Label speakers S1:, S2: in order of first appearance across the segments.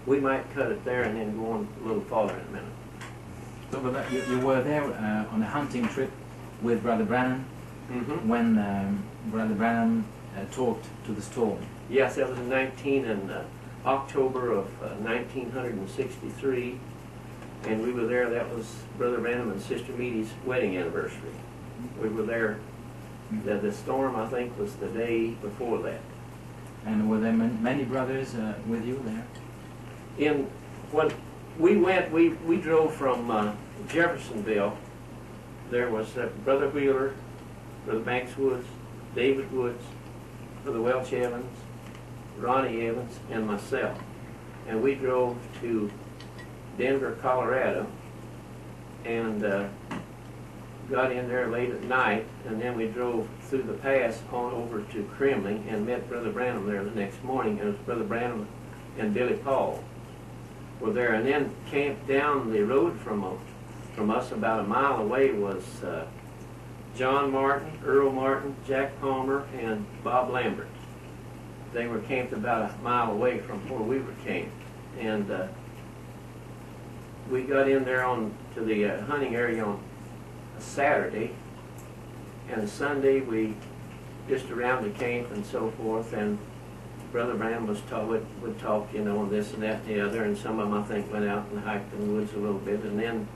S1: we might cut it there and then go on a little farther in a minute.
S2: So you were there on a hunting trip with Brother Branham when Brother Branham talked to the storm.
S1: Yes, that was in October of 1963, and we were there. That was Brother Branham and Sister Meady's wedding anniversary. We were there. The storm, I think, was the day before that.
S2: And were there many brothers with you there?
S1: When we went, we drove from Jeffersonville. There was Brother Wheeler, Brother Banks Woods, David Woods, Brother Welch Evans, Ronnie Evans, and myself. And we drove to Denver, Colorado, and got in there late at night, and then we drove through the pass on over to Kremling and met Brother Branham there the next morning. And it was Brother Branham and Billy Paul were there, and then camped down the road from us about a mile away was John Martin, Earl Martin, Jack Palmer, and Bob Lambert. They were camped about a mile away from where we were camped, and we got in there to the hunting area on a Saturday, and Sunday we just around the camp and so forth, and Brother Branham would talk, you know, on this and that and the other, and some of them, I think, went out and hiked in the woods a little bit. And then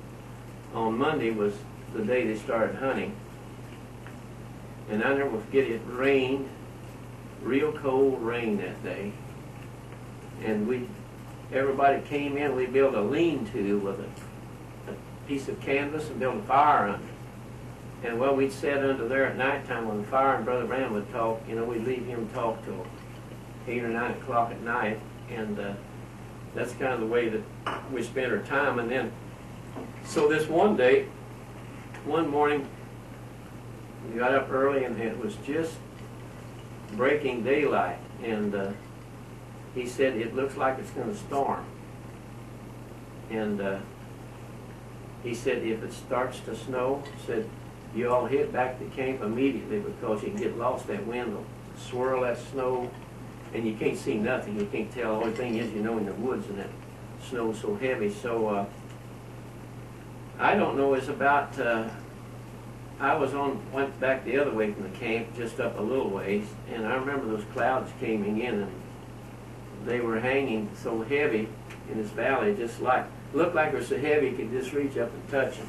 S1: on Monday was the day they started hunting, and I never forget, it rained, real cold rain that day, and everybody came in. We built a lean-to with a piece of canvas and built a fire under it. And well, we'd sit under there at nighttime on the fire, and Brother Branham would talk. You know, we'd leave him talk till 8 or 9 o'clock at night, and that's kind of the way that we spent our time. And then, so this one morning, we got up early, and it was just breaking daylight, and he said, it looks like it's going to storm. And he said, if it starts to snow, said, you all head back to camp immediately, because you can get lost. That wind will swirl that snow, and you can't see nothing. You can't tell. The only thing is, you know, in the woods, and that snow's so heavy. So I don't know. It's about I went back the other way from the camp, just up a little ways, and I remember those clouds coming in, and they were hanging so heavy in this valley, just like looked like they were so heavy you could just reach up and touch them.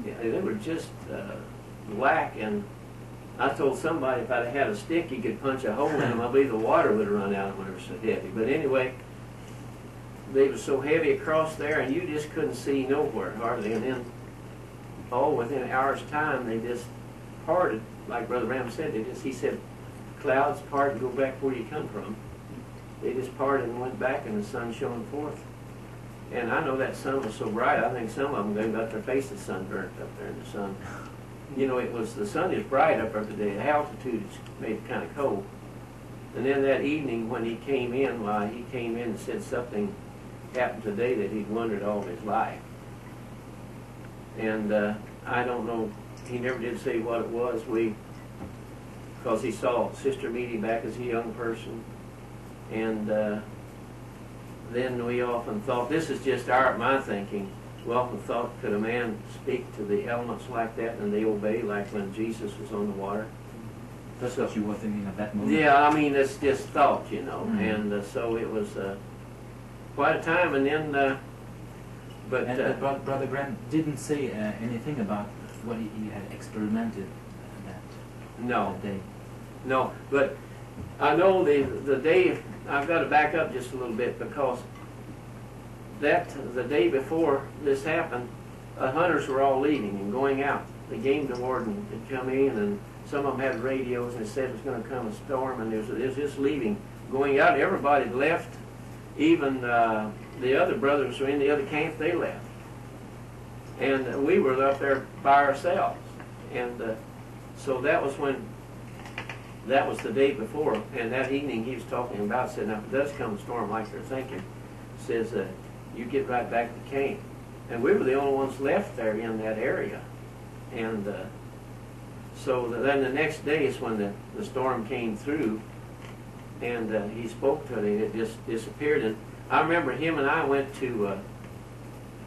S1: Yeah, they were just black, and I told somebody if I'd had a stick, you could punch a hole in them. I believe the water would have run out of them when they were so heavy. But anyway, they were so heavy across there, and you just couldn't see nowhere hardly. And then, within an hour's time, they just parted, like Brother Branham said. He said, clouds part and go back where you come from. They just parted and went back, and the sun shone forth. And I know that sun was so bright, I think some of them, they got their faces sunburnt up there in the sun. You know, the sun is bright up there today. The altitude made it kind of cold. And then that evening when he came in, he came in and said something happened today that he'd wondered all his life. And I don't know, he never did say what it was. Because he saw Sister Meady back as a young person. And then we often thought, this is just my thinking, we often thought, could a man speak to the elements like that and they obey, like when Jesus was on the water?
S2: That's what you were thinking at that moment?
S1: Yeah, I mean, it's just thought, you know. And so it was quite a time. And then, but
S2: Brother Branham didn't say anything about what he had experimented that day.
S1: No, but I know the day, I've got to back up just a little bit, because the day before this happened, hunters were all leaving and going out. The game warden had come in, and some of them had radios, and they said it was going to come a storm, and it was just leaving, going out. Everybody left. Even the other brothers who were in the other camp, they left. And we were up there by ourselves. And so that was the day before, and that evening he was talking about, said, now if it does come a storm like they're thinking, says, you get right back to camp. And we were the only ones left there in that area. And so then the next day is when the storm came through, and he spoke to it, and it just disappeared. And I remember him and I went to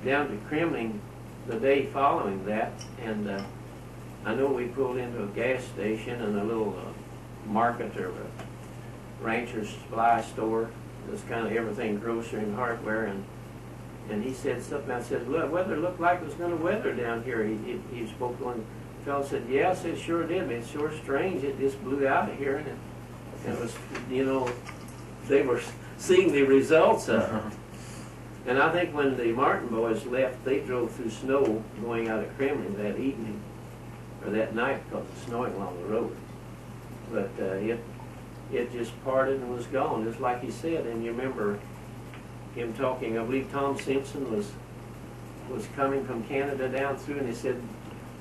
S1: down to Kremling the day following that, and I know we pulled into a gas station and a little market or a rancher's supply store. It was kind of everything grocery and hardware, and he said something. I said, "Look, weather looked like it was going to weather down here." He spoke to one fellow, said, "Yeah," I said, "Sure did, but it's sure strange. It just blew out of here," and it was, you know, they were seeing the results of it. And I think when the Martin boys left, they drove through snow going out of Kremlin that evening, or that night, because it was snowing along the road. But it just parted and was gone, just like he said. And you remember him talking, I believe Tom Simpson was coming from Canada down through, and he said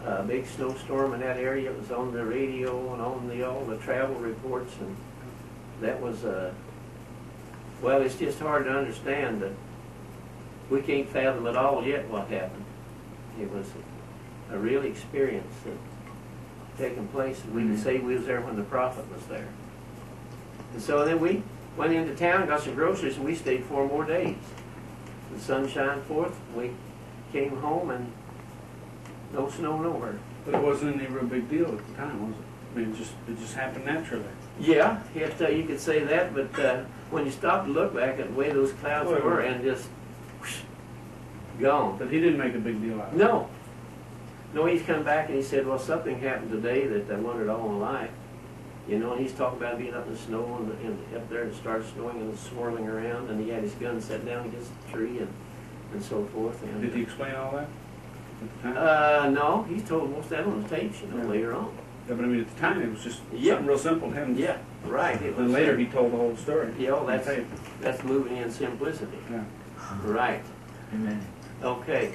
S1: a big snowstorm in that area. It was on the radio and on all the travel reports, and that was, well, it's just hard to understand that we can't fathom at all yet what happened. It was a real experience that taken place. We can say we was there when the prophet was there. And so then we went into town, got some groceries, and we stayed 4 more days. The sun shined forth, we came home, and no snow nowhere.
S3: But it wasn't any real big deal at the time, was it? I mean, it just happened naturally.
S1: Yeah, you could say that, but when you stop to look back at the way those clouds were, and just whoosh, gone.
S3: But he didn't make a big deal out of it.
S1: No. No, he's come back and he said, well, something happened today that I wondered all my life. You know, and he's talking about being up in the snow and up there, it started snowing and swirling around, and he had his gun set down against the tree and so forth. And,
S3: did he explain all that at the time?
S1: No, he told most of that on the tapes, you know, later on.
S3: Yeah, but I mean, at the time, it was just something real simple to him.
S1: Yeah, right.
S3: And later, he told the whole story.
S1: Yeah, well, that's moving in simplicity.
S3: Yeah.
S1: Right.
S2: Amen.
S1: Okay.